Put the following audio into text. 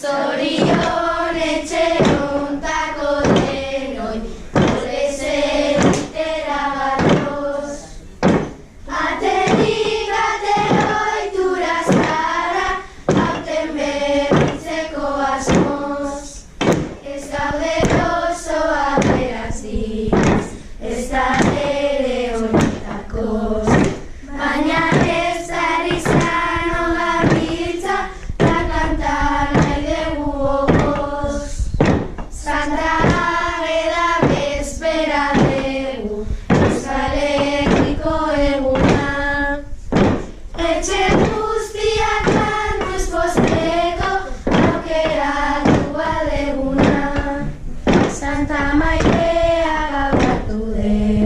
Zorion etxerontako denoi, gure zelitera gatoz. Aterik atero ohitura zara, aurten berritzeko asmoz. Ez gaude oso aberatzik, ez da ere honetakoz. Baina ez ari zan ongabiltza, da kantar nahi dugu okoz. Santa Ageda bezpera dugu, Euskal Herriko eguna. Etxe guztiak kantuz pozteko, aukeratu aldeguna. Santa Maitea gauratu dugu.